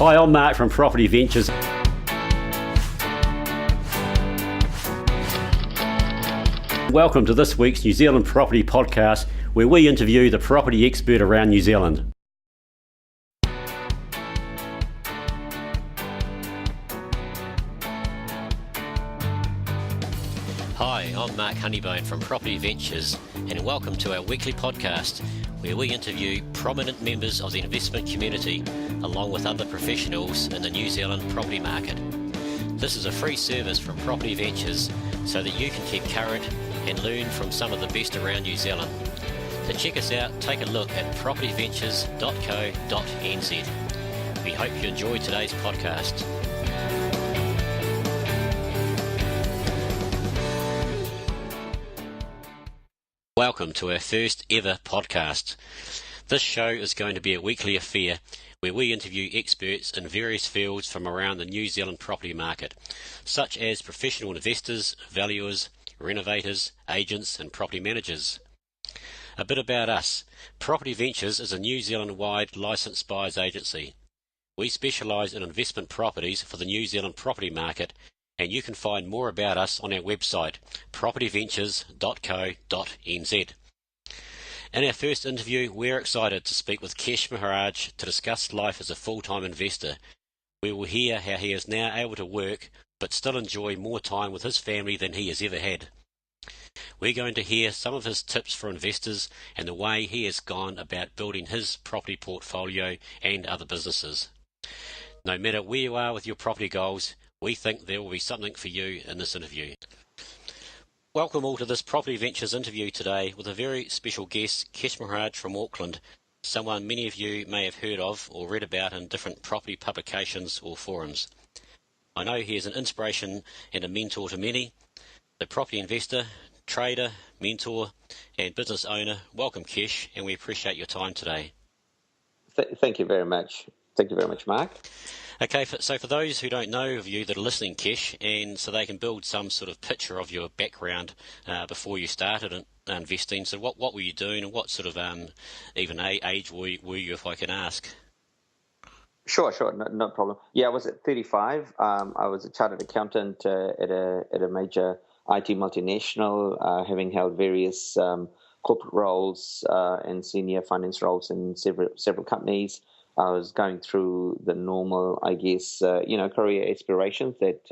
Hi, I'm Mark from Property Ventures. Welcome to this week's New Zealand Property Podcast, where we interview the property expert around New Zealand. Hi, I'm Mark Honeybone from Property Ventures, and welcome to our weekly podcast, where we interview prominent members of the investment community, along with other professionals in the New Zealand property market. This is a free service from Property Ventures, so that you can keep current and learn from some of the best around New Zealand. To check us out, take a look at propertyventures.co.nz. We hope you enjoyed today's podcast. Welcome to our first ever podcast. This show is going to be a weekly affair where we interview experts in various fields from around the New Zealand property market, such as professional investors, valuers, renovators, agents and property managers. A bit about us. Property Ventures is a New Zealand-wide licensed buyers agency. We specialise in investment properties for the New Zealand property market, and you can find more about us on our website, propertyventures.co.nz. In our first interview, we're excited to speak with Kesh Maharaj to discuss life as a full-time investor. We will hear how he is now able to work but still enjoy more time with his family than he has ever had. We're going to hear some of his tips for investors and the way he has gone about building his property portfolio and other businesses. No matter where you are with your property goals, we think there will be something for you in this interview. Welcome all to this Property Ventures interview today with a very special guest, Kesh Maharaj from Auckland, someone many of you may have heard of or read about in different property publications or forums. I know he is an inspiration and a mentor to many. The property investor, trader, mentor and business owner. Welcome, Kesh, and we appreciate your time today. Thank you very much. Thank you very much, Mark. Okay, so for those who don't know of you that are listening, Kesh, and so they can build some sort of picture of your background before you started investing, so what were you doing and what sort of even age were you, if I can ask? Sure, no problem. Yeah, I was at 35. I was a chartered accountant at a major IT multinational, having held various corporate roles and senior finance roles in several companies. I was going through the normal, I guess, career aspirations that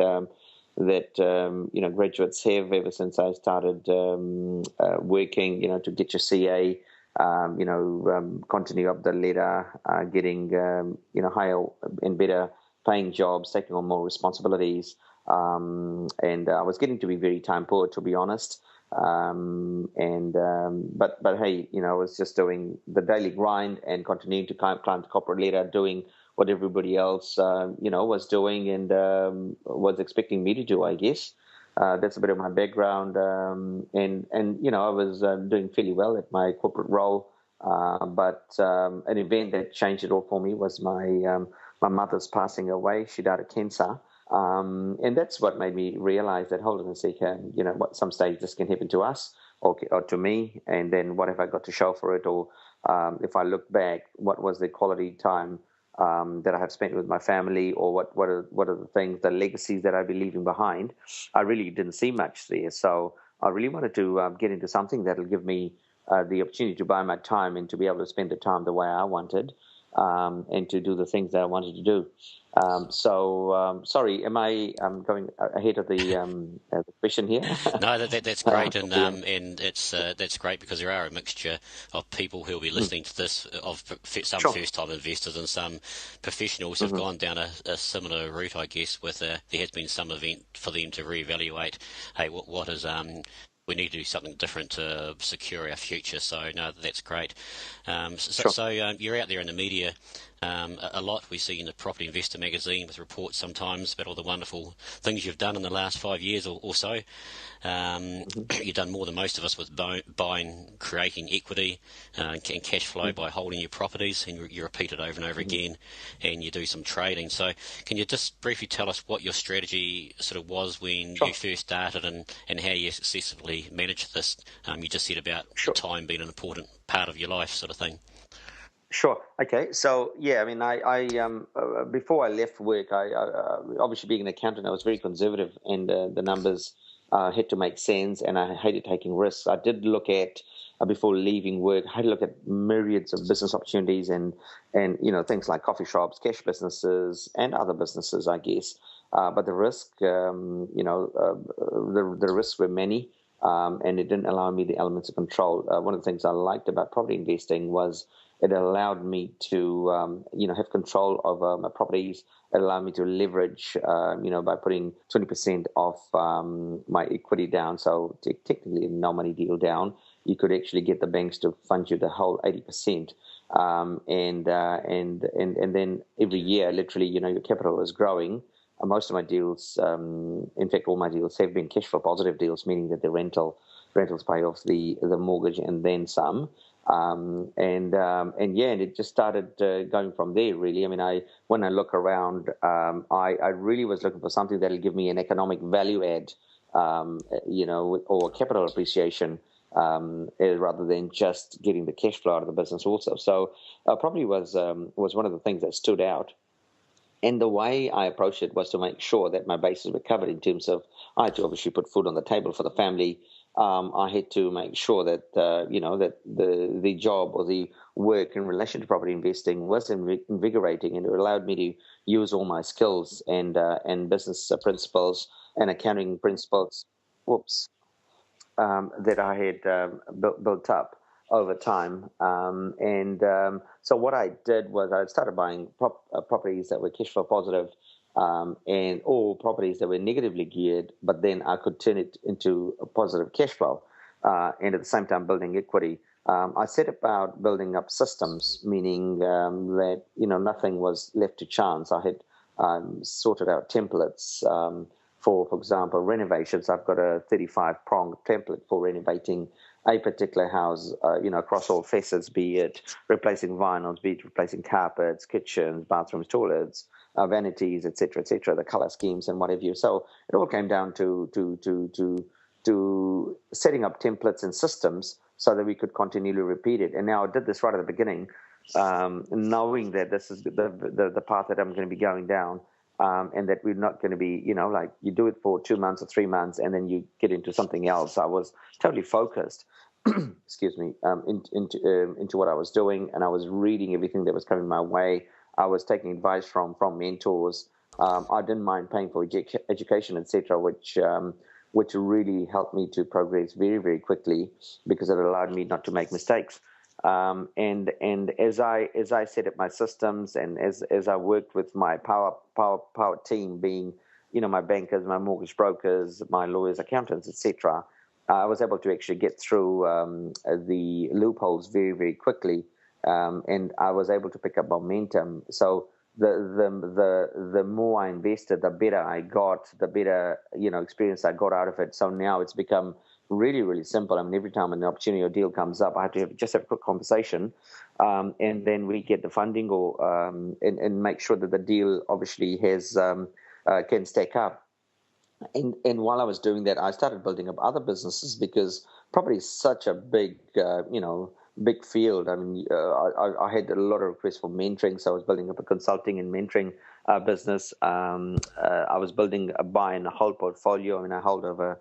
graduates have ever since I started working, to get your CA, continue up the ladder, getting, higher and better paying jobs, taking on more responsibilities. And I was getting to be very time poor, to be honest. But hey, I was just doing the daily grind and continuing to climb the corporate ladder, doing what everybody else, was doing and was expecting me to do, I guess. That's a bit of my background. And I was doing fairly well at my corporate role. But an event that changed it all for me was my mother's passing away. She died of cancer. And that's what made me realize that, hold on a second, what some stage this can happen to us or to me, and then what have I got to show for it? Or if I look back, what was the quality time that I have spent with my family, or what are the things, the legacies that I'll be leaving behind? I really didn't see much there. So I really wanted to get into something that'll give me the opportunity to buy my time and to be able to spend the time the way I wanted, and to do the things that I wanted to do. Sorry, am I going ahead of the question here? No, that's great, and that's great because there are a mixture of people who will be listening to this, of some first-time investors and some professionals who've gone down a similar route, I guess, with there has been some event for them to reevaluate, hey, what is we need to do something different to secure our future. So no, that's great. So you're out there in the media a lot. We see in the Property Investor magazine with reports sometimes about all the wonderful things you've done in the last 5 years or so. You've done more than most of us with buying, creating equity and cash flow by holding your properties, and you repeat it over and over again, and you do some trading. So can you just briefly tell us what your strategy sort of was when you first started and how you successfully managed this? You just said about time being an important part of your life, sort of thing. Sure. Okay. So yeah, I mean, before I left work, obviously being an accountant, I was very conservative, and the numbers had to make sense, and I hated taking risks. I did look at before leaving work, I had to look at myriads of business opportunities, and things like coffee shops, cash businesses, and other businesses, I guess. But the risk, the risks were many. And it didn't allow me the elements of control. One of the things I liked about property investing was it allowed me to, have control over my properties. It allowed me to leverage, by putting 20% of my equity down. So technically, no money deal down. You could actually get the banks to fund you the whole 80%. And then every year, literally, your capital is growing. Most of my deals, in fact, all my deals have been cash flow positive deals, meaning that the rentals pay off the mortgage and then some. And it just started going from there. Really, I mean, when I look around, I really was looking for something that'll give me an economic value add, or capital appreciation, rather than just getting the cash flow out of the business. Also, so property was one of the things that stood out. And the way I approached it was to make sure that my bases were covered in terms of I had to obviously put food on the table for the family. I had to make sure that that the job or the work in relation to property investing was invigorating, and it allowed me to use all my skills and business principles and accounting principles. Whoops that I had built up over time. So what I did was I started buying properties that were cash flow positive, and all properties that were negatively geared, but then I could turn it into a positive cash flow, and at the same time building equity. I set about building up systems, meaning that nothing was left to chance. I had sorted out templates. For example, renovations. I've got a 35-pronged template for renovating a particular house, across all facets, be it replacing vinyls, be it replacing carpets, kitchens, bathrooms, toilets, vanities, etc., the color schemes and what have you. So it all came down to setting up templates and systems so that we could continually repeat it. And now I did this right at the beginning, knowing that this is the path that I'm going to be going down. And that we're not going to be, like you do it for 2 months or 3 months and then you get into something else. I was totally focused, excuse me, into what I was doing, and I was reading everything that was coming my way. I was taking advice from mentors. I didn't mind paying for education, etc., which really helped me to progress very, very quickly because it allowed me not to make mistakes. And as I set up my systems, and as I worked with my power team, being my bankers, my mortgage brokers, my lawyers, accountants, etc., I was able to actually get through the loopholes very, very quickly, and I was able to pick up momentum. So the more I invested, the better I got, the better experience I got out of it. So now it's become really, really simple. I mean, every time an opportunity or deal comes up, I have to just have a quick conversation, and then we get the funding and make sure that the deal obviously has can stack up. And while I was doing that, I started building up other businesses because property is such a big field. I mean, I had a lot of requests for mentoring, so I was building up a consulting and mentoring business. I was building a buy and hold portfolio. I mean, I hold over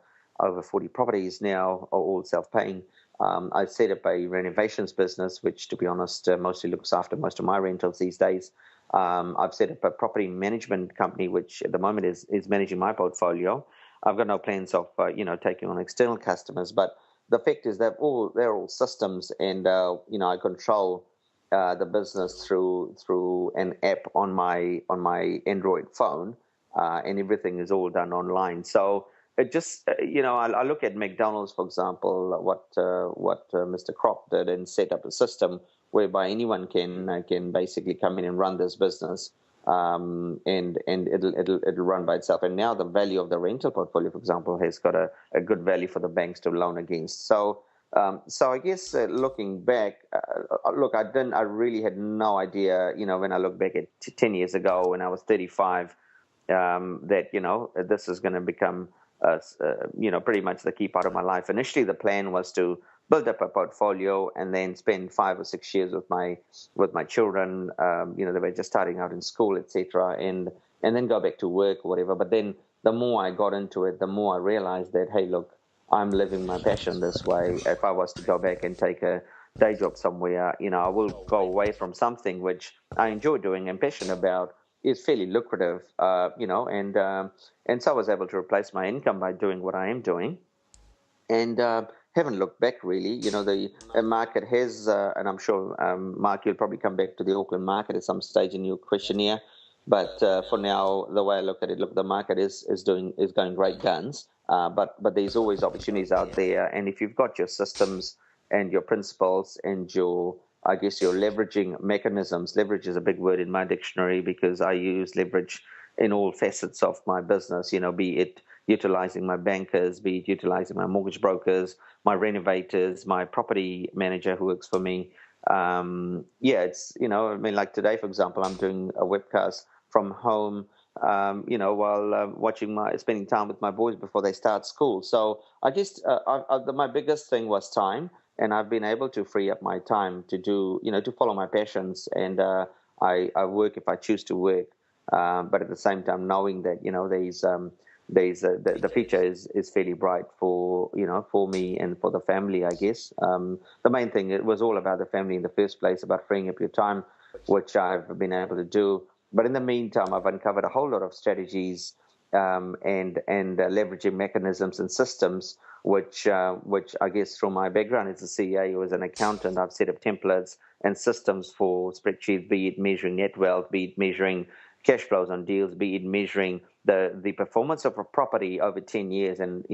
40 properties now, all self-paying. I set up a renovations business, which, to be honest, mostly looks after most of my rentals these days. I've set up a property management company, which at the moment is managing my portfolio. I've got no plans of taking on external customers, but the fact is that they're all systems, and I control the business through an app on my Android phone, and everything is all done online. So it just I look at McDonald's, for example, what Mr. Kropp did, and set up a system whereby anyone can basically come in and run this business, and it'll run by itself. And now the value of the rental portfolio, for example, has got a good value for the banks to loan against. So I guess looking back, look, I really had no idea, when I look back at 10 years ago when I was 35, that this is going to become pretty much the key part of my life. Initially, the plan was to build up a portfolio, and then spend 5 or 6 years with my children. They were just starting out in school, etc., and then go back to work or whatever. But then the more I got into it, the more I realized that, hey, look, I'm living my passion this way. If I was to go back and take a day job somewhere, I will go away from something which I enjoy doing and passionate about. Is fairly lucrative, and so I was able to replace my income by doing what I am doing, and haven't looked back really. The market has, and I'm sure, Mark, you'll probably come back to the Auckland market at some stage in your questionnaire. But for now, the way I look at it, the market is going great guns. But there's always opportunities out there, and if you've got your systems and your principles and I guess your leveraging mechanisms. Leverage is a big word in my dictionary because I use leverage in all facets of my business. Be it utilizing my bankers, be it utilizing my mortgage brokers, my renovators, my property manager who works for me. Like today, for example, I'm doing a webcast from home, while spending time with my boys before they start school. So I guess my biggest thing was time, and I've been able to free up my time to do, to follow my passions, and I work if I choose to work. But at the same time, knowing that the future is fairly bright for me and for the family, I guess. The main thing, it was all about the family in the first place, about freeing up your time, which I've been able to do. But in the meantime, I've uncovered a whole lot of strategies and leveraging mechanisms and systems, which I guess from my background as a CEO, as an accountant, I've set up templates and systems for spreadsheets, be it measuring net wealth, be it measuring cash flows on deals, be it measuring the performance of a property over 10 years, and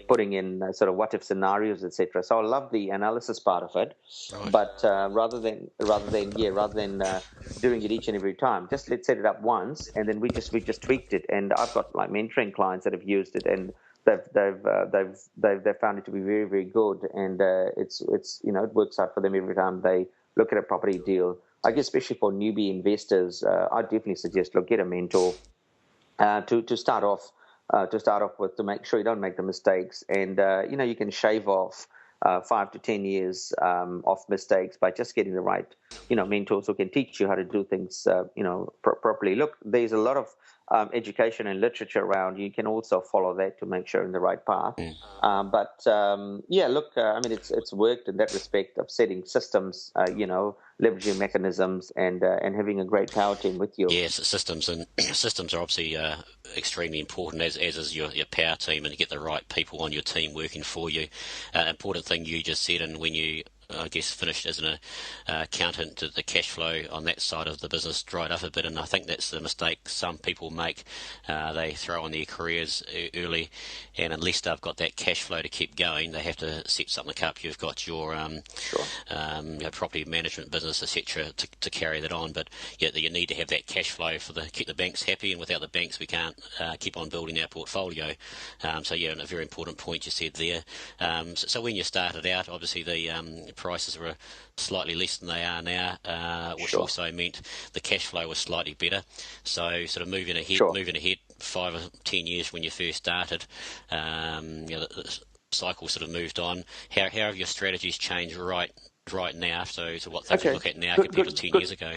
putting in sort of what if scenarios, etc. So I love the analysis part of it, Right. but rather than doing it each and every time, just let's set it up once, and then we just tweaked it. And I've got like mentoring clients that have used it, and they've found it to be very, very good, and it's it works out for them every time they look at a property deal. I guess especially for newbie investors, I definitely suggest get a mentor to start off with, to make sure you don't make the mistakes, and you can shave off 5 to 10 years of mistakes by just getting the right mentors who can teach you how to do things properly. Look, there's a lot of education and literature around. You can also follow that to make sure you're in the right path. It's worked in that respect of setting systems, leveraging mechanisms, and having a great power team with you. Yes, systems are obviously extremely important, as is your power team, and to get the right people on your team working for you. Important thing you just said, and when you I guess finished as an accountant, the cash flow on that side of the business dried up a bit, and I think that's the mistake some people make. They throw on their careers early, and unless they've got that cash flow to keep going, they have to set something up. You've got your property management business, etc., to carry that on, but you need to have that cash flow keep the banks happy, and without the banks we can't keep on building our portfolio. And a very important point you said there. So when you started out, obviously the prices were slightly less than they are now, which also meant the cash flow was slightly better. So sort of moving ahead 5 or 10 years when you first started, the cycle sort of moved on. How have your strategies changed right now? So what things you look at now compared to 10 years ago?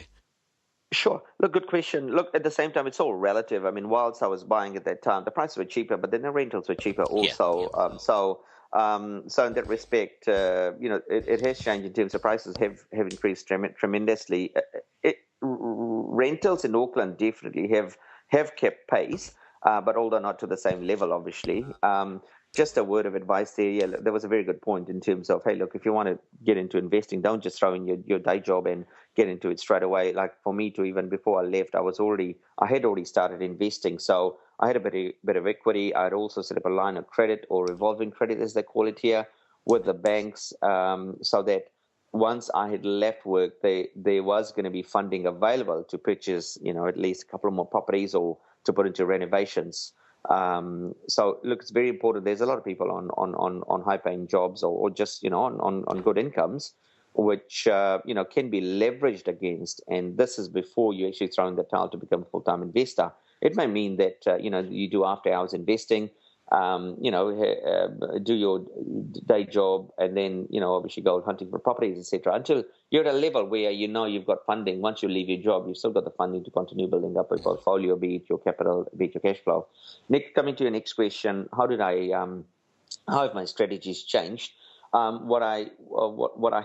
Sure. Look, good question. Look, at the same time, it's all relative. I mean, whilst I was buying at that time, the prices were cheaper, but then the rentals were cheaper also. So in that respect, it has changed in terms of prices have increased tremendously. Rentals in Auckland definitely have kept pace, but although not to the same level, obviously. Just a word of advice there. Yeah, there was a very good point in terms of, hey, look, if you want to get into investing, don't just throw in your day job and get into it straight away. Like for me, to even before I left, I had already started investing, so I had a bit of equity. I had also set up a line of credit, or revolving credit, as they call it here, with the banks, so that once I had left work, there was going to be funding available to purchase, at least a couple more properties or to put into renovations. So look, it's very important. There's a lot of people on high paying jobs or just on good incomes, which can be leveraged against. And this is before you actually throw in the towel to become a full-time investor. It may mean that you do after hours investing, do your day job, and then obviously go hunting for properties, etc. Until you're at a level where you've got funding. Once you leave your job, you've still got the funding to continue building up a portfolio, be it your capital, be it your cash flow. Nick, coming to your next question, how have my strategies changed? What I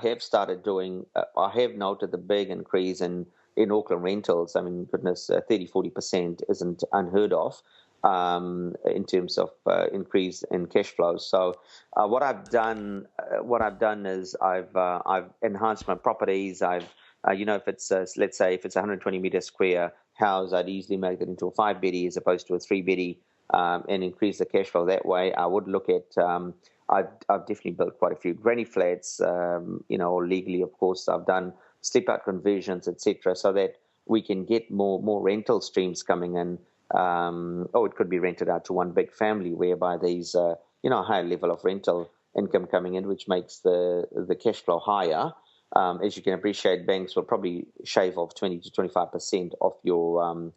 have started doing, I have noted the big increase in Auckland rentals. I mean, goodness, 30-40% isn't unheard of in terms of increase in cash flows. So what I've done is I've enhanced my properties. If it's let's say if it's a 120-meter square house, I'd easily make it into a 5-beddy as opposed to a 3-beddy, and increase the cash flow that way. I would look at I've definitely built quite a few granny flats, legally, of course. I've done slip-out conversions, etc., so that we can get more rental streams coming in. It could be rented out to one big family, whereby there's a higher level of rental income coming in, which makes the cash flow higher. As you can appreciate, banks will probably shave off 20 to 25% of your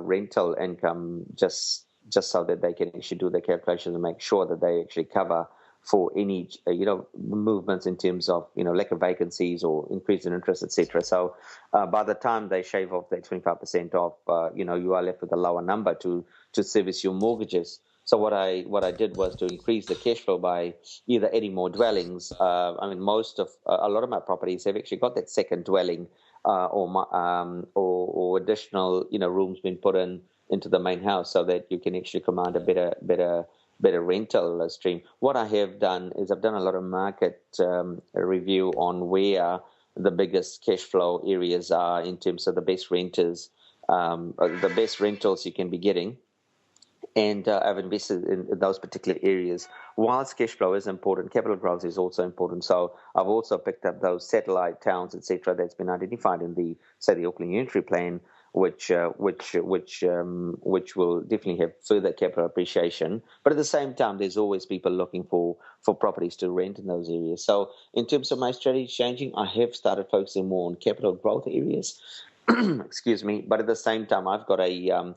rental income just so that they can actually do the calculations and make sure that they actually cover for any movements in terms of lack of vacancies or increase in interest, etc. So by the time they shave off that 25% off, you are left with a lower number to service your mortgages. So what I did was to increase the cash flow by either adding more dwellings. I mean, a lot of my properties have actually got that second dwelling, or additional rooms being put into the main house, so that you can actually command a better rental stream. What I have done is I've done a lot of market review on where the biggest cash flow areas are in terms of the best renters, the best rentals you can be getting. And I've invested in those particular areas. Whilst cash flow is important, capital growth is also important. So I've also picked up those satellite towns, etc., that's been identified in the Auckland Unitary Plan, which will definitely have further capital appreciation. But at the same time, there's always people looking for properties to rent in those areas. So in terms of my strategy changing, I have started focusing more on capital growth areas. Excuse me. But at the same time, I've got a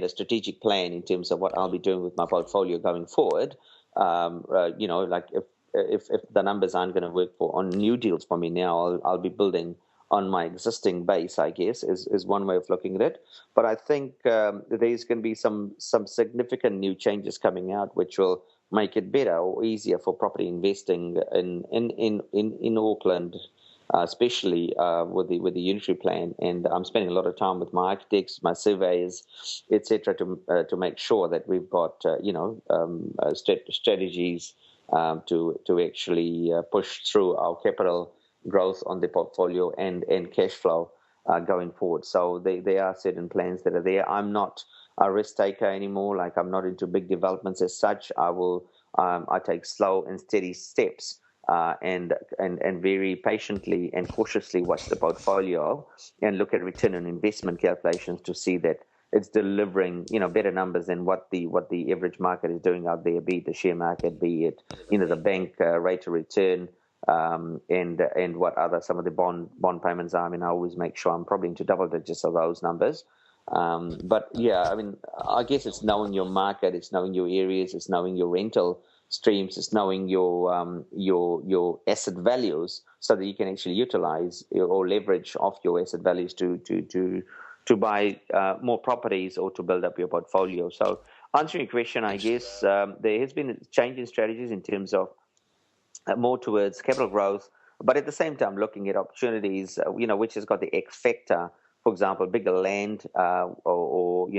strategic plan in terms of what I'll be doing with my portfolio going forward. Like if the numbers aren't going to work on new deals for me now, I'll be building on my existing base, I guess, is one way of looking at it. But I think there's going to be some significant new changes coming out, which will make it better or easier for property investing in Auckland, especially with the unitary plan. And I'm spending a lot of time with my architects, my surveyors, etc., to make sure that we've got strategies to actually push through our capital growth on the portfolio and cash flow going forward. So there are certain plans that are there. I'm not a risk taker anymore. Like, I'm not into big developments as such. I take slow and steady steps, and very patiently and cautiously watch the portfolio and look at return on investment calculations to see that it's delivering better numbers than what the average market is doing out there, be it the share market, be it the bank rate of return, and what some of the bond payments are. I mean, I always make sure I'm probably into double digits of those numbers. But yeah, I mean, I guess it's knowing your market, it's knowing your areas, it's knowing your rental streams, it's knowing your asset values, so that you can actually utilize or leverage off your asset values to buy more properties or to build up your portfolio. So answering your question, I guess there has been a change in strategies in terms of more towards capital growth, but at the same time looking at opportunities, which has got the X factor. For example, bigger land, or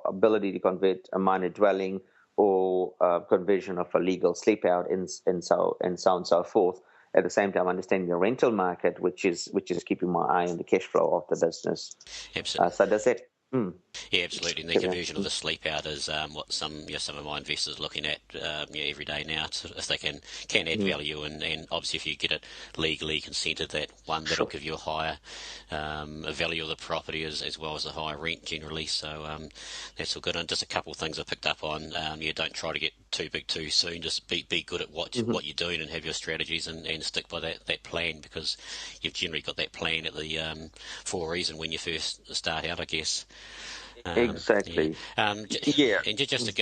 ability to convert a minor dwelling, or conversion of a legal sleep out, and so on and so forth. At the same time, understanding the rental market, which is keeping my eye on the cash flow of the business. Absolutely. So does that? Yeah, absolutely. And the conversion of the sleep out is what some of my investors are looking at every day now, if they can add value, and obviously if you get it legally consented, that'll give you a higher value of the property as well as a higher rent generally. So that's all good. And just a couple of things I picked up on. Don't try to get too big too soon. Just be good at what you're doing and have your strategies, and stick by that plan, because you've generally got that plan at the for a reason when you first start out, I guess. Exactly. Yeah. And just to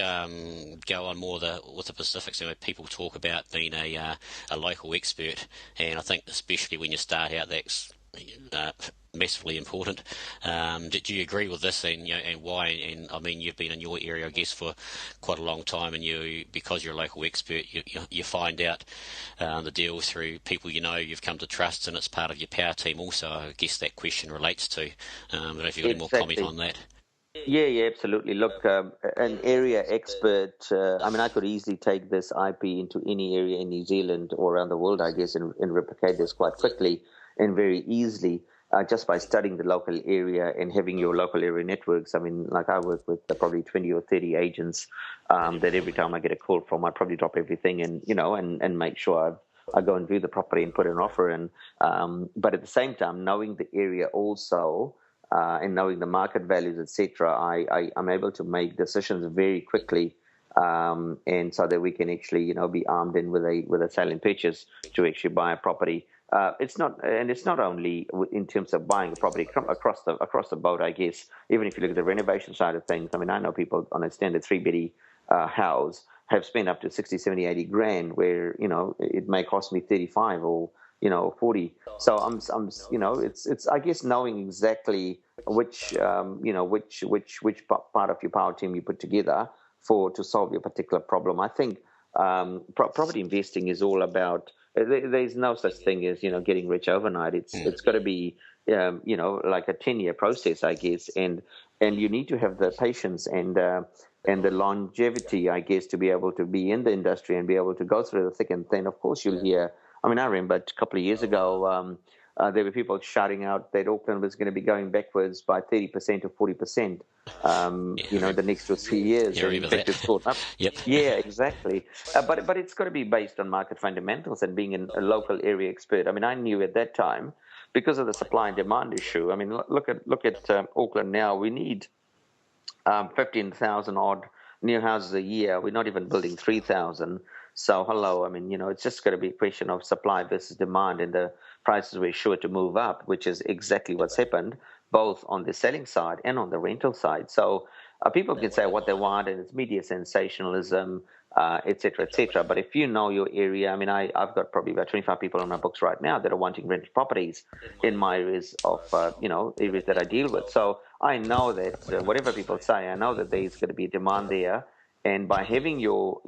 go on more with the Pacifics, people talk about being a local expert, and I think especially when you start out, that's uh, massively important. Do you agree with this, and why? And I mean, you've been in your area, I guess, for quite a long time, and because you're a local expert, you find out the deals through people you've come to trust, and it's part of your power team. Also, I guess that question relates to. I don't know if you've got any more comment Exactly. on that. Yeah, absolutely. Look, an area expert, I mean, I could easily take this IP into any area in New Zealand or around the world, I guess, and replicate this quite quickly and very easily just by studying the local area and having your local area networks. I mean, like I work with probably 20 or 30 agents that every time I get a call from, I probably drop everything and make sure I go and view the property and put an offer in. But at the same time, knowing the area also and knowing the market values, etc., I'm able to make decisions very quickly, and so that we can actually, be armed in with a sale and purchase to actually buy a property. It's not only in terms of buying a property across the boat, I guess. Even if you look at the renovation side of things, I mean, I know people on a standard three-beddy house have spent up to 60, 70, 80 grand, where it may cost me 35 or 40. So it's I guess knowing exactly which part of your power team you put together to solve your particular problem. I think property investing is all about. There's no such thing as getting rich overnight. It's got to be like a 10-year process, I guess, and you need to have the patience and the longevity, I guess, to be able to be in the industry and be able to go through the thick and thin. Of course, you'll hear. I mean, I remember a couple of years ago, there were people shouting out that Auckland was going to be going backwards by 30% or 40%, the next 2 or 3 years. Yeah, I And in remember fact, that. it's caught up. Yep. Yeah, exactly. But it's got to be based on market fundamentals and being a local area expert. I mean, I knew at that time, because of the supply and demand issue. I mean, look at Auckland now. We need 15,000 odd new houses a year. We're not even building 3,000. So hello, I mean, it's just going to be a question of supply versus demand, and the prices were sure to move up, which is exactly what's happened, both on the selling side and on the rental side. So people can say what they want, and it's media sensationalism, et cetera, et cetera. But if you know your area, I mean, I've got probably about 25 people on my books right now that are wanting rental properties in my areas of, areas that I deal with. So I know that whatever people say, I know that there's going to be a demand there. And by having your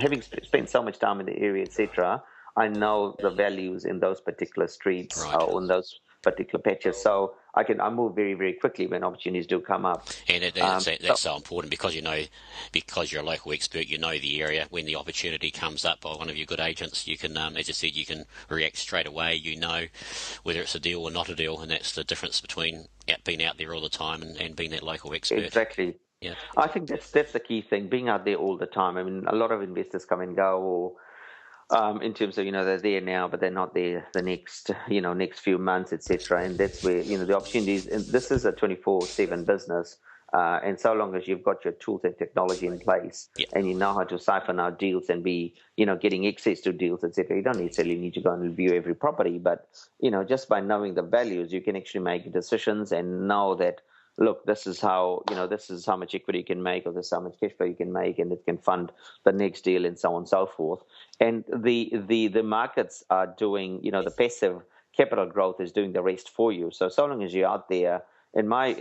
having spent so much time in the area, etc., I know the values in those particular streets Right. or in those particular patches. So I move very, very quickly when opportunities do come up. And that's so important because because you're a local expert, you know the area. When the opportunity comes up by one of your good agents, you can, as you said, you can react straight away. You know whether it's a deal or not a deal, and that's the difference between being out there all the time and being that local expert. Exactly. Yeah. I think that's the key thing, being out there all the time. I mean, a lot of investors come and go, or in terms of they're there now, but they're not there the next few months, etc. And that's where the opportunities. And this is a 24/7 business, and so long as you've got your tools and technology in place, Yeah. and you know how to siphon out deals and be getting access to deals, etc. You don't necessarily need to go and review every property, but just by knowing the values, you can actually make decisions and know that, look, this is how much equity you can make, or this is how much cash flow you can make, and it can fund the next deal, and so on and so forth. And the markets are doing, the passive capital growth is doing the rest for you. So long as you're out there, in my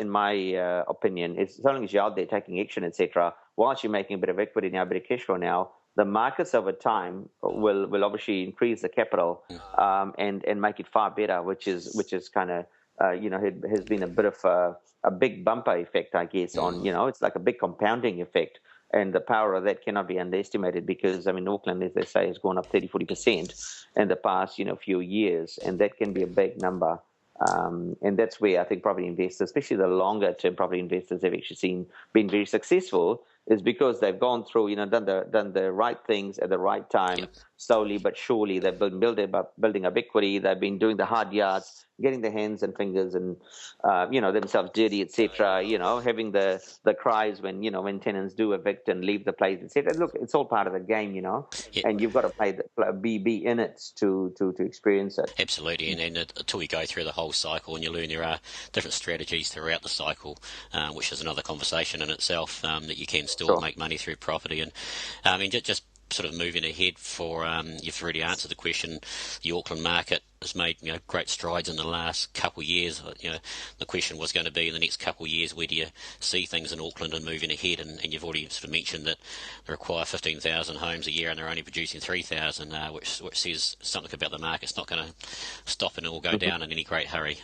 opinion, it's so long as you're out there taking action, etc. Whilst you're making a bit of equity now, a bit of cash flow now, the markets over time will obviously increase the capital, and make it far better, which is kind of has been a bit of a big bumper effect, I guess, on, it's like a big compounding effect. And the power of that cannot be underestimated, because, I mean, Auckland, as they say, has gone up 30, 40% in the past, few years. And that can be a big number. And that's where I think property investors, especially the longer term property investors, have actually been very successful, is because they've gone through, done the right things at the right time, Yep. slowly but surely. They've been building up equity. They've been doing the hard yards, getting their hands and fingers and themselves dirty, etc. Having the cries when tenants do evict and leave the place, etc. Look, it's all part of the game, Yeah, and you've got to be in it to experience it. absolutely. And until you go through the whole cycle and you learn there are different strategies throughout the cycle, which is another conversation in itself, that you can still Sure. make money through property. And I mean, just sort of moving ahead for you've already answered the question. The Auckland market has made great strides in the last couple of years. The question was going to be in the next couple of years, where do you see things in Auckland and moving ahead? And you've already sort of mentioned that they require 15,000 homes a year and they're only producing 3,000, which says something about the market. It's not going to stop and it will go down in any great hurry.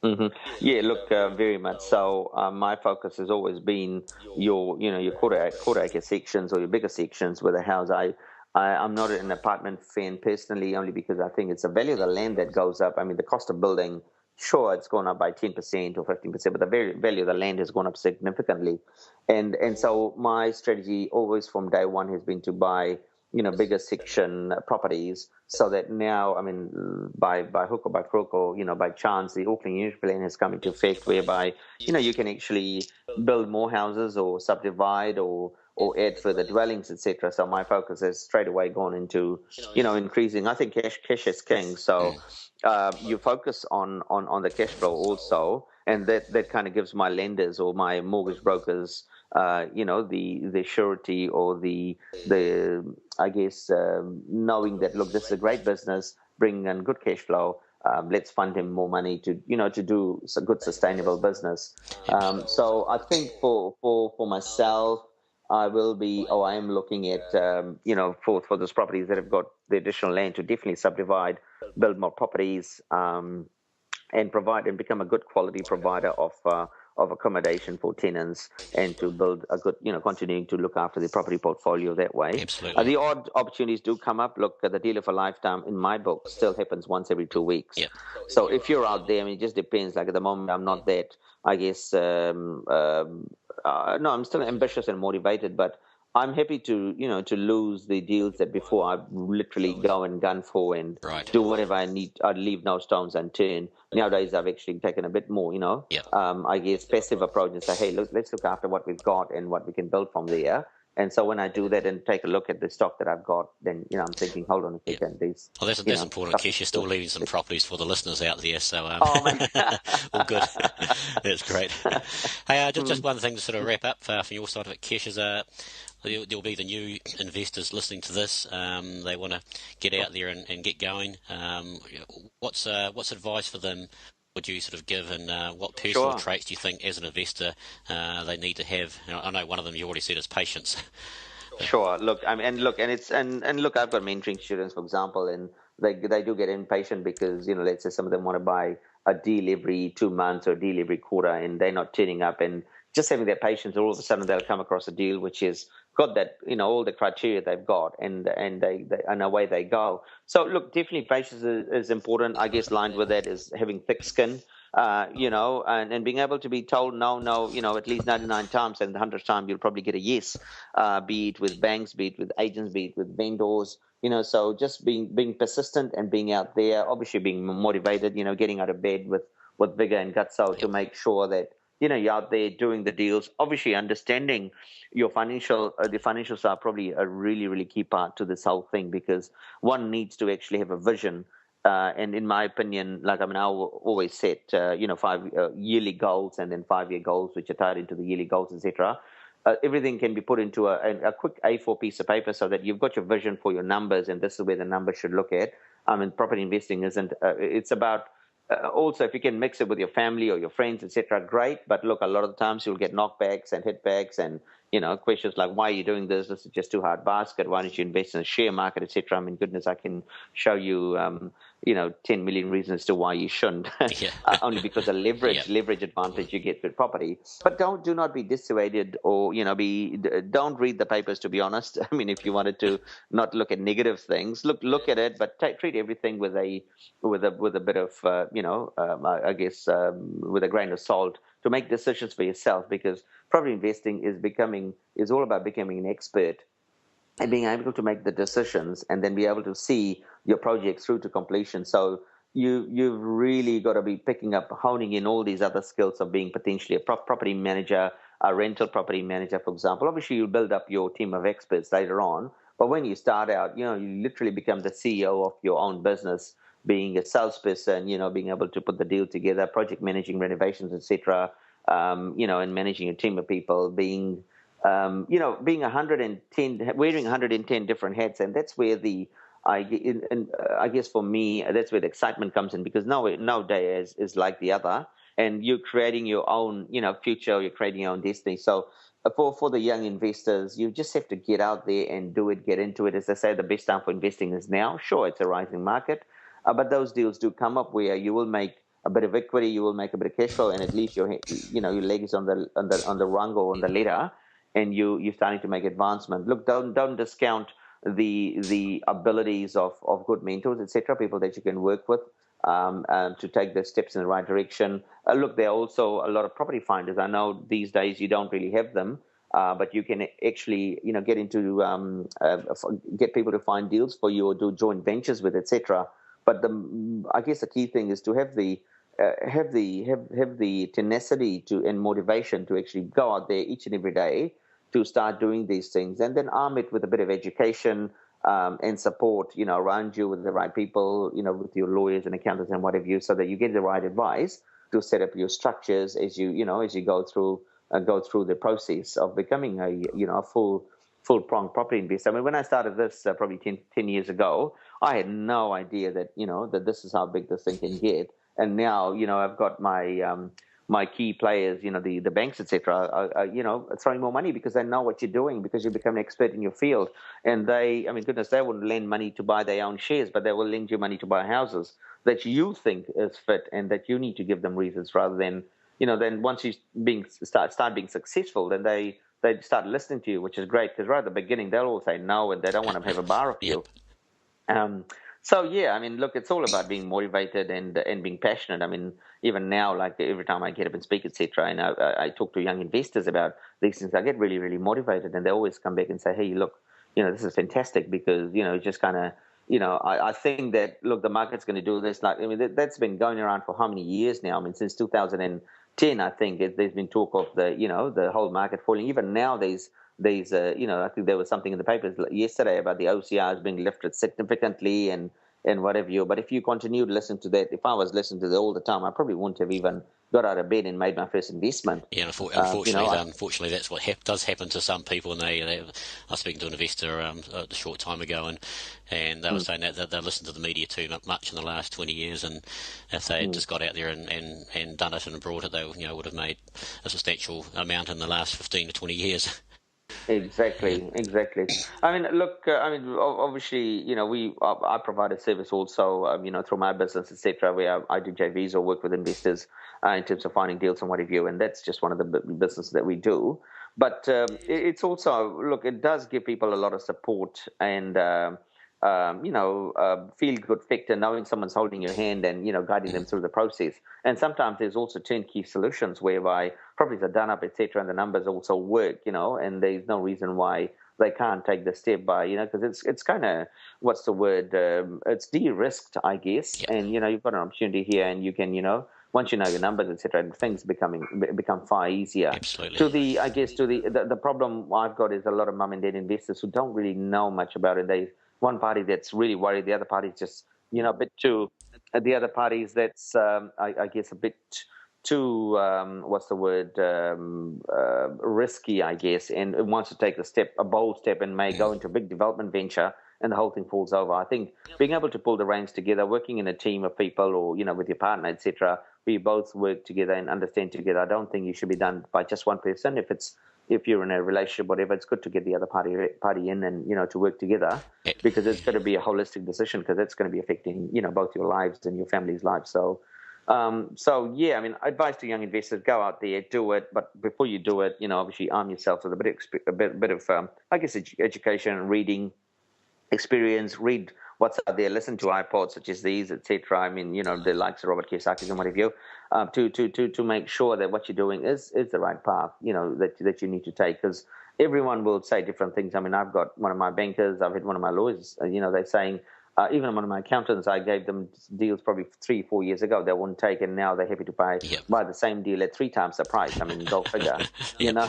Mm-hmm. Yeah, look, very much so. My focus has always been your quarter acre sections or your bigger sections with a house. I'm not an apartment fan personally, only because I think it's the value of the land that goes up. I mean, the cost of building, sure, it's gone up by 10% or 15%, but the value of the land has gone up significantly. And so my strategy always from day one has been to buy bigger section properties, so that now, I mean, by hook or by crook or by chance, the Auckland Unity Plan has come into effect, whereby you can actually build more houses or subdivide or add further dwellings, etc. So my focus has straight away gone into increasing. I think cash is king. So you focus on the cash flow also, and that kind of gives my lenders or my mortgage brokers the surety or the I guess knowing that, look, this is a great business, bringing in good cash flow. Let's fund him more money to do a good sustainable business. So I think for myself, I am looking at for those properties that have got the additional land to definitely subdivide, build more properties, and provide and become a good quality provider of accommodation for tenants, and to build a good, continuing to look after the property portfolio that way. Absolutely. The odd opportunities do come up. Look, the deal of a lifetime in my book still happens once every 2 weeks. Yep. So if you're out there, I mean, it just depends. Like at the moment, I'm not that, I guess, no, I'm still ambitious and motivated, but I'm happy to lose the deals that before I literally go and gun for and Right. do whatever I need. I'd leave no stones unturned. Nowadays, I've actually taken a bit more, Yep. I guess, passive approach and say, hey, look, let's look after what we've got and what we can build from there. And so when I do that and take a look at the stock that I've got, then I'm thinking, hold on a second, these. Well, that's important, Kesh. You're still leaving some properties for the listeners out there, so Oh man, all good. That's great. Hey, just one thing to sort of wrap up from your side of it, Kesh, is there'll be the new investors listening to this. They want to get out there and get going. What's advice for them would you sort of give, and what personal traits do you think as an investor they need to have? I know one of them you already said is patience. Sure. Look, I mean, and look, and look, I've got mentoring students, for example, and they do get impatient because let's say some of them want to buy a deal every 2 months or a deal every quarter, and they're not turning up, and just having that patience, all of a sudden they'll come across a deal which is got that all the criteria they've got, and they and away they go. So look, definitely patience is important. I guess lined with that is having thick skin. And being able to be told no, at least 99 times, and the 100th time you'll probably get a yes, be it with banks, be it with agents, be it with vendors, so just being persistent and being out there, obviously being motivated, getting out of bed with vigor and guts to make sure that, you're out there doing the deals, obviously understanding your the financials are probably a really, really key part to this whole thing, because one needs to actually have a vision. And in my opinion, I always set, 5 yearly goals and then 5-year goals, which are tied into the yearly goals, etc. Everything can be put into a quick A4 piece of paper, so that you've got your vision for your numbers, and this is where the numbers should look at. I mean, property investing isn't, it's about, also, if you can mix it with your family or your friends, etc., great. But look, a lot of the times you'll get knockbacks and hitbacks, and questions like, why are you doing this? This is just too hard basket. Why don't you invest in a share market, etc.? I mean, goodness, I can show you, 10 million reasons as to why you shouldn't. Only because of leverage advantage you get with property. But do not be dissuaded, or don't read the papers. To be honest, I mean, if you wanted to not look at negative things, look at it, but treat everything with a bit of I guess with a grain of salt, to make decisions for yourself, because property investing is all about becoming an expert and being able to make the decisions, and then be able to see your project through to completion. So you've really got to be picking up, honing in all these other skills of being potentially a property manager, a rental property manager, for example. Obviously, you build up your team of experts later on, but when you start out, you literally become the CEO of your own business, being a salesperson, being able to put the deal together, project managing renovations, etc. And managing a team of people, being 110, wearing 110 different hats, and that's where I guess for me, that's where the excitement comes in, because no day is like the other, and you're creating your own, future. You're creating your own destiny. So for the young investors, you just have to get out there and do it, get into it. As I say, the best time for investing is now. Sure, it's a rising market, but those deals do come up where you will make a bit of equity, you will make a bit of cash flow, and at least your legs on the rung or on the ladder, and you're starting to make advancement. Look, don't discount the abilities of good mentors, etc., people that you can work with to take the steps in the right direction. Look, there are also a lot of property finders. I know these days you don't really have them, but you can actually, get into get people to find deals for you or do joint ventures with, etc. But I guess the key thing is to have the tenacity to and motivation to actually go out there each and every day to start doing these things, and then arm it with a bit of education and support, around you with the right people, with your lawyers and accountants and whatever you, so that you get the right advice to set up your structures as you go through the process of becoming a full pronged property investor. I mean, when I started this probably 10 years ago, I had no idea that that this is how big this thing can get. And now, I've got my key players, the banks, etc., are throwing more money because they know what you're doing, because you become an expert in your field. And they wouldn't lend money to buy their own shares, but they will lend you money to buy houses that you think is fit and that you need to give them reasons, rather than, then once you start being successful, then they start listening to you, which is great, because right at the beginning, they'll all say no and they don't want to have a bar of you. Um, so yeah, I mean, look, it's all about being motivated and being passionate. I mean, even now, like every time I get up and speak, etc., and I talk to young investors about these things, I get really, really motivated, and they always come back and say, "Hey, look, this is fantastic because just kind of." I think that, look, the market's going to do this. Like, I mean, that's been going around for how many years now? I mean, since 2010, I think there's been talk of the whole market falling. Even now, I think there was something in the papers yesterday about the OCRs being lifted significantly and whatever you. But if you continue to listen to that, if I was listening to that all the time, I probably wouldn't have even got out of bed and made my first investment. Yeah, unfortunately, that's what does happen to some people. And I was speaking to an investor a short time ago, and they were saying that they listened to the media too much in the last 20 years, and if they had just got out there and done it and brought it, they would have made a substantial amount in the last 15 to 20 years. Exactly, exactly. I mean, look, obviously, I provide a service also, through my business, etc., where I do JVs or work with investors in terms of finding deals and what have you, and that's just one of the businesses that we do. But it's also, look, it does give people a lot of support and feel good factor, knowing someone's holding your hand and guiding them through the process. And sometimes there's also turnkey solutions whereby properties are done up, etc., and the numbers also work, and there's no reason why they can't take the step by, because it's kind of, what's the word? It's de-risked, I guess. Yeah. And you've got an opportunity here, and you can, once you know your numbers, etc., things become far easier. Absolutely. The problem I've got is a lot of mum and dad investors who don't really know much about it. One party that's really worried, the other party is just a bit too. The other party is that's I guess a bit too what's the word, risky, I guess, and it wants to take a bold step, and may go into a big development venture, and the whole thing falls over. I think being able to pull the reins together, working in a team of people, or with your partner, etc., we both work together and understand together. I don't think you should be done by just one person. If you're in a relationship, whatever, it's good to get the other party in, and to work together, because it's going to be a holistic decision, because it's going to be affecting both your lives and your family's lives. So yeah, I mean, advice to young investors: go out there, do it. But before you do it, obviously arm yourself with a bit of I guess education, reading, experience, read what's out there, listen to iPods such as these, etc. I mean, the likes of Robert Kiyosaki and what have you, to make sure that what you're doing is the right path, that you need to take, because everyone will say different things. I mean, I've got one of my bankers, I've had one of my lawyers, they're saying, even one of my accountants, I gave them deals probably 3-4 years ago. They wouldn't take, and now they're happy to buy the same deal at 3 times the price. I mean, go figure, you know.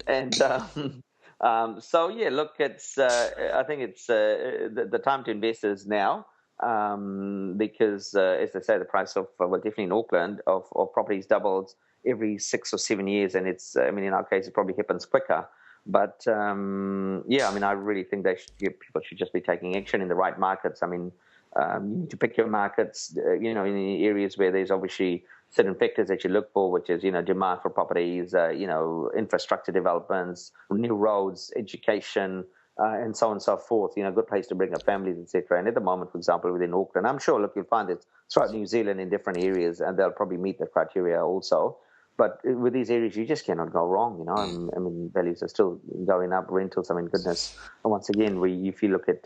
And so yeah, look, it's I think it's the time to invest is now, because as I say, the price of definitely in Auckland of properties doubles every 6 or 7 years, and it's I mean, in our case, it probably happens quicker. But I mean, I really think people should just be taking action in the right markets. I mean, you need to pick your markets, in the areas where there's obviously certain factors that you look for, which is, demand for properties, infrastructure developments, new roads, education, and so on and so forth. Good place to bring up families, etc. And at the moment, for example, within Auckland, I'm sure, look, you'll find it throughout New Zealand in different areas, and they'll probably meet the criteria also. But with these areas, you just cannot go wrong, I mean, values are still going up, rentals, I mean, goodness. And once again, if you look at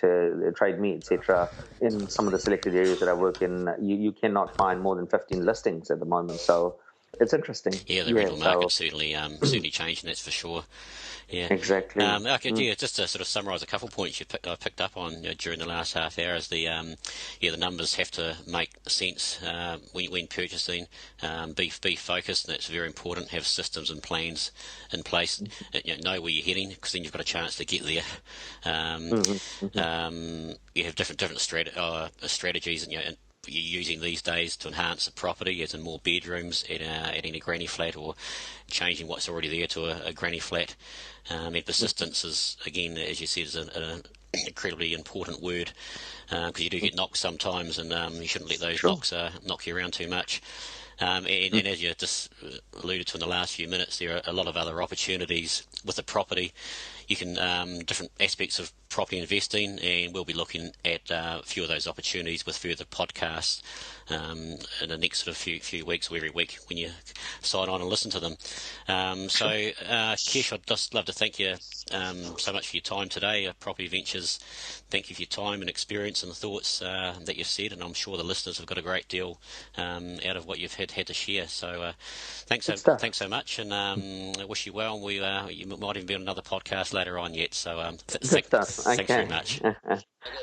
trade me, etc., in some of the selected areas that I work in, you cannot find more than 15 listings at the moment. So it's interesting. Yeah, the rental market's certainly changing, that's for sure. Yeah, exactly. Yeah, just to sort of summarise a couple of points I picked up on during the last half hour is the numbers have to make sense when purchasing. Be focused, and that's very important. Have systems and plans in place. Know where you're heading, because then you've got a chance to get there. You have different strategies, and you're using these days to enhance the property, as in more bedrooms, adding a granny flat, or changing what's already there to a granny flat. And persistence is, again, as you said, is an incredibly important word, because you do get knocks sometimes, and you shouldn't let those knocks knock you around too much. And as you just alluded to in the last few minutes, there are a lot of other opportunities with the property. You can different aspects of property investing, and we'll be looking at a few of those opportunities with further podcasts in the next sort of few weeks, or every week when you sign on and listen to them. Kesh, I'd just love to thank you so much for your time today. Property Ventures, thank you for your time and experience and the thoughts that you've said, and I'm sure the listeners have got a great deal out of what you've had to share. So thanks so much, and I wish you well. You might even be on another podcast later on yet. So thanks very much.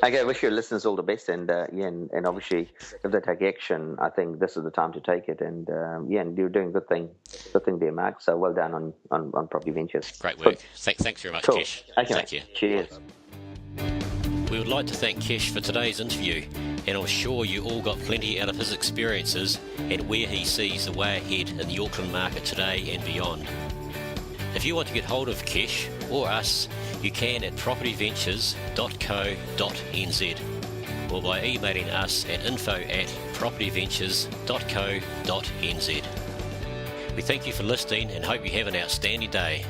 Okay, I wish your listeners all the best, and and obviously if they take action, I think this is the time to take it, and and you're doing good thing there, Mark. So well done on Property Ventures. Great work. Thanks very much, cool. Kesh. Okay. Thank you. Cheers. We would like to thank Kesh for today's interview, and I'm sure you all got plenty out of his experiences and where he sees the way ahead in the Auckland market today and beyond. If you want to get hold of Kesh or us, you can at propertyventures.co.nz, or by emailing us at info@propertyventures.co.nz. We thank you for listening and hope you have an outstanding day.